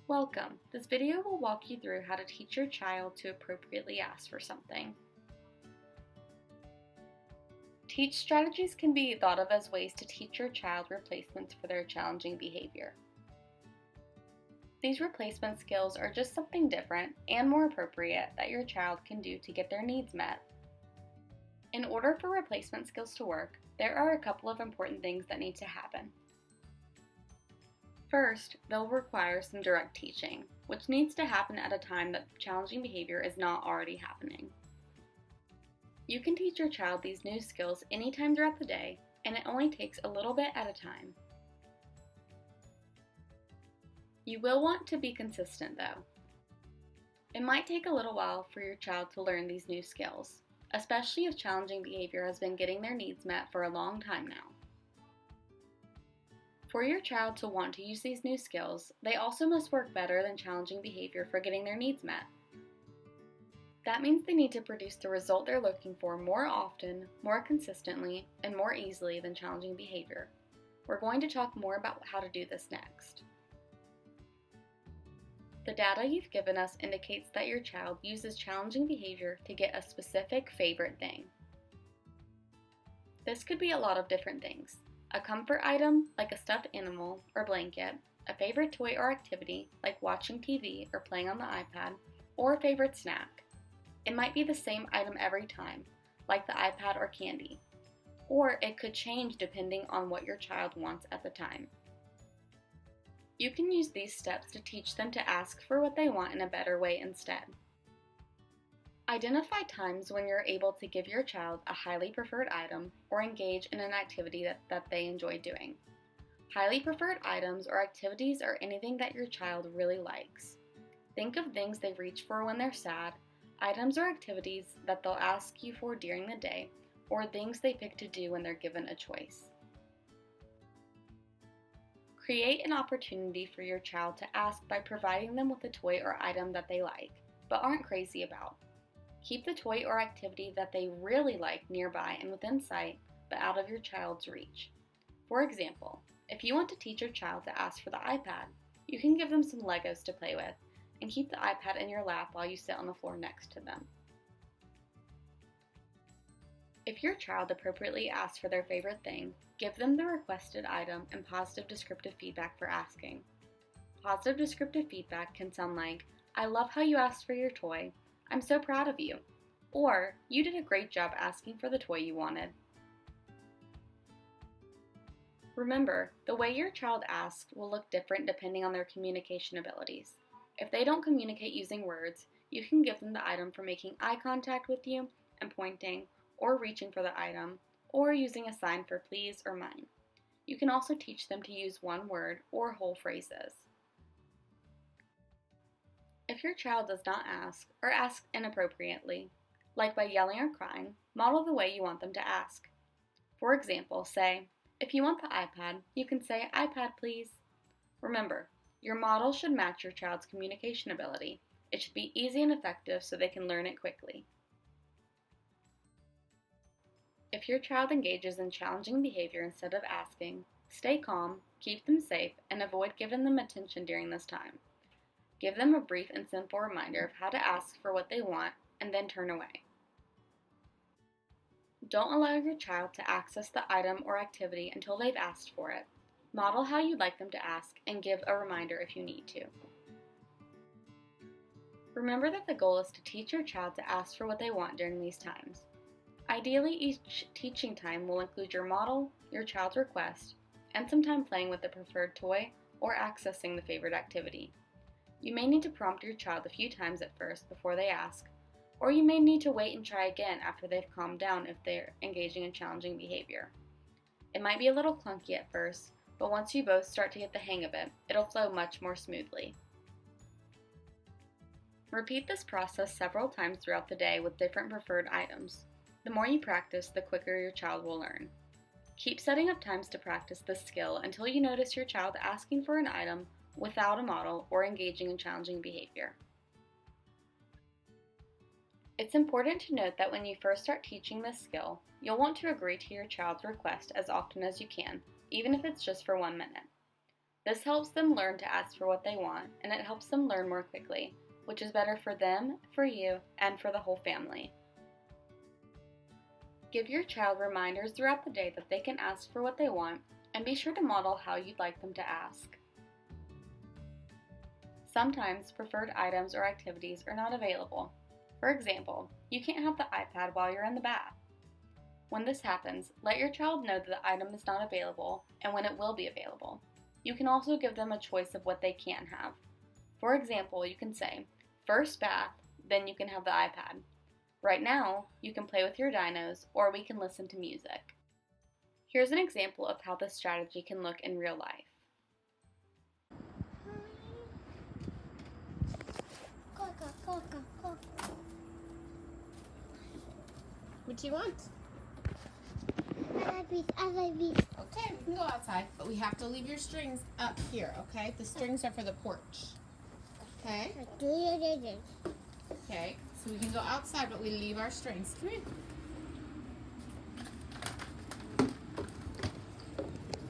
Welcome! This video will walk you through how to teach your child to appropriately ask for something. Teach strategies can be thought of as ways to teach your child replacements for their challenging behavior. These replacement skills are just something different and more appropriate that your child can do to get their needs met. In order for replacement skills to work, there are a couple of important things that need to happen. First, they'll require some direct teaching, which needs to happen at a time that challenging behavior is not already happening. You can teach your child these new skills anytime throughout the day, and it only takes a little bit at a time. You will want to be consistent though. It might take a little while for your child to learn these new skills, especially if challenging behavior has been getting their needs met for a long time now. For your child to want to use these new skills, they also must work better than challenging behavior for getting their needs met. That means they need to produce the result they're looking for more often, more consistently, and more easily than challenging behavior. We're going to talk more about how to do this next. The data you've given us indicates that your child uses challenging behavior to get a specific favorite thing. This could be a lot of different things. A comfort item, like a stuffed animal or blanket, a favorite toy or activity, like watching TV or playing on the iPad, or a favorite snack. It might be the same item every time, like the iPad or candy, or it could change depending on what your child wants at the time. You can use these steps to teach them to ask for what they want in a better way instead. Identify times when you're able to give your child a highly preferred item or engage in an activity that they enjoy doing. Highly preferred items or activities are anything that your child really likes. Think of things they reach for when they're sad, items or activities that they'll ask you for during the day, or things they pick to do when they're given a choice. Create an opportunity for your child to ask by providing them with a toy or item that they like, but aren't crazy about. Keep the toy or activity that they really like nearby and within sight, but out of your child's reach. For example, if you want to teach your child to ask for the iPad, you can give them some Legos to play with and keep the iPad in your lap while you sit on the floor next to them. If your child appropriately asks for their favorite thing, give them the requested item and positive descriptive feedback for asking. Positive descriptive feedback can sound like, "I love how you asked for your toy. I'm so proud of you," or "You did a great job asking for the toy you wanted." Remember, the way your child asks will look different depending on their communication abilities. If they don't communicate using words, you can give them the item for making eye contact with you and pointing, or reaching for the item, or using a sign for please or mine. You can also teach them to use one word or whole phrases. If your child does not ask or asks inappropriately, like by yelling or crying, model the way you want them to ask. For example, say, "If you want the iPad, you can say, 'iPad, please.'" Remember, your model should match your child's communication ability. It should be easy and effective so they can learn it quickly. If your child engages in challenging behavior instead of asking, stay calm, keep them safe, and avoid giving them attention during this time. Give them a brief and simple reminder of how to ask for what they want, and then turn away. Don't allow your child to access the item or activity until they've asked for it. Model how you'd like them to ask, and give a reminder if you need to. Remember that the goal is to teach your child to ask for what they want during these times. Ideally, each teaching time will include your model, your child's request, and some time playing with the preferred toy or accessing the favorite activity. You may need to prompt your child a few times at first before they ask, or you may need to wait and try again after they've calmed down if they're engaging in challenging behavior. It might be a little clunky at first, but once you both start to get the hang of it, it'll flow much more smoothly. Repeat this process several times throughout the day with different preferred items. The more you practice, the quicker your child will learn. Keep setting up times to practice this skill until you notice your child asking for an item without a model or engaging in challenging behavior. It's important to note that when you first start teaching this skill, you'll want to agree to your child's request as often as you can, even if it's just for 1 minute. This helps them learn to ask for what they want, and it helps them learn more quickly, which is better for them, for you, and for the whole family. Give your child reminders throughout the day that they can ask for what they want, and be sure to model how you'd like them to ask. Sometimes preferred items or activities are not available. For example, you can't have the iPad while you're in the bath. When this happens, let your child know that the item is not available and when it will be available. You can also give them a choice of what they can have. For example, you can say, first bath, then you can have the iPad. Right now, you can play with your dinos, or we can listen to music. Here's an example of how this strategy can look in real life. What do you want? I like these. Okay, we can go outside, but we have to leave your strings up here, okay? The strings are for the porch. Okay? Okay, so we can go outside, but we leave our strings. Come here.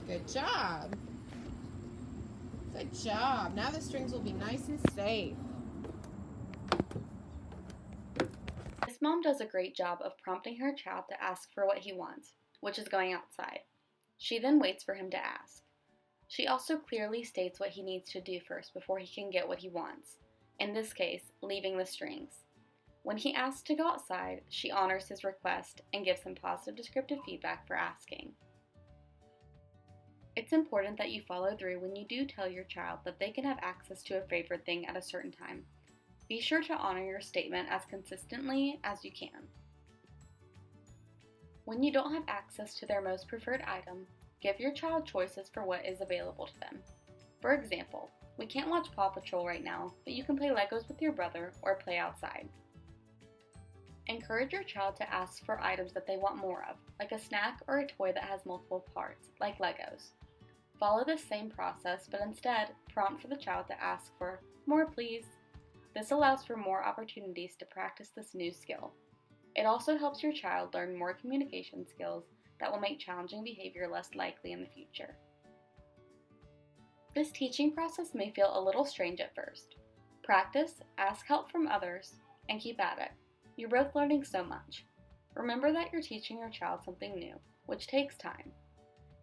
Good job. Good job. Now the strings will be nice and safe. This mom does a great job of prompting her child to ask for what he wants, which is going outside. She then waits for him to ask. She also clearly states what he needs to do first before he can get what he wants, in this case, leaving the strings. When he asks to go outside, she honors his request and gives him positive descriptive feedback for asking. It's important that you follow through when you do tell your child that they can have access to a favorite thing at a certain time. Be sure to honor your statement as consistently as you can. When you don't have access to their most preferred item, give your child choices for what is available to them. For example, we can't watch Paw Patrol right now, but you can play Legos with your brother or play outside. Encourage your child to ask for items that they want more of, like a snack or a toy that has multiple parts, like Legos. Follow this same process, but instead prompt for the child to ask for more please. This allows for more opportunities to practice this new skill. It also helps your child learn more communication skills that will make challenging behavior less likely in the future. This teaching process may feel a little strange at first. Practice, ask help from others, and keep at it. You're both learning so much. Remember that you're teaching your child something new, which takes time.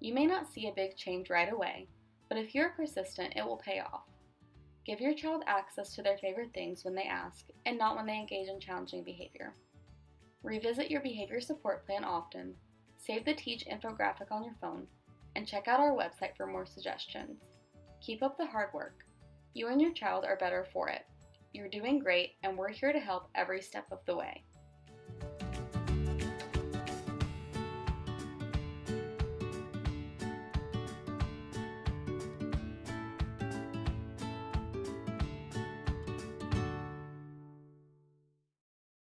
You may not see a big change right away, but if you're persistent, it will pay off. Give your child access to their favorite things when they ask, and not when they engage in challenging behavior. Revisit your behavior support plan often, save the Teach infographic on your phone, and check out our website for more suggestions. Keep up the hard work. You and your child are better for it. You're doing great, and we're here to help every step of the way.